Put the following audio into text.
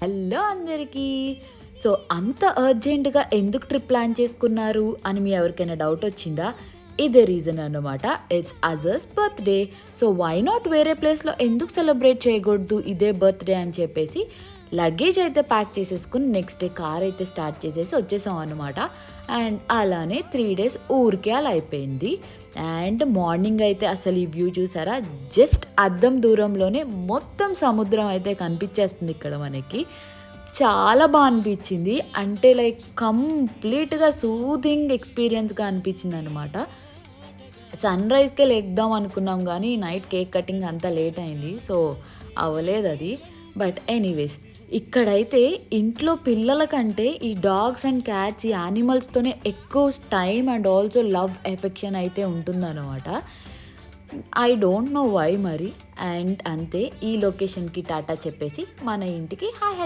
Hello అందరికీ. So అంత అర్జెంట్‌గా ఎందుకు ట్రిప్ ప్లాన్ చేసుకున్నారు అని మీ ఎవరికైనా డౌట్ వచ్చిందా? ఇదే రీజన్ అన్నమాట. It's Azhar's birthday. So why not వేరే ప్లేస్‌లో ఎందుకు సెలబ్రేట్ చేయకూడదు ఇదే బర్త్‌డే అని చెప్పేసి లగేజ్ అయితే ప్యాక్ చేసేసుకొని నెక్స్ట్ డే కార్ అయితే స్టార్ట్ చేసేసి వచ్చేసాం అనమాట. అండ్ అలానే 3 డేస్ ఊరికే అలా అయిపోయింది. అండ్ మార్నింగ్ అయితే అసలు ఈ వ్యూ చూసారా? జస్ట్ అద్దం దూరంలోనే మొత్తం సముద్రం అయితే కనిపించేస్తుంది ఇక్కడ మనకి. చాలా అనిపించింది. అంటే లైక్ కంప్లీట్‌గా సూదింగ్ ఎక్స్‌పీరియన్స్‌గా అనిపించిందనమాట. సన్‌రైజ్‌కే లెగుద్దాం అనుకున్నాం గానీ, నైట్ కేక్ కటింగ్ అంతా లేట్ అయింది. సో, అవ్వలేదది. బట్ ఎనీవేస్ ఇక్కడైతే ఇంట్లో పిల్లల కంటే ఈ డాగ్స్ అండ్ క్యాట్స్ ఈ యానిమల్స్‌తోనే ఎక్కువ time and also love, affection అయితే ఉంటుందనమాట. ఐ డోంట్ నో వై మరి. అండ్ అంతే ఈ లొకేషన్‌కి టాటా చెప్పేసి మన ఇంటికి హాయ్ హాయ్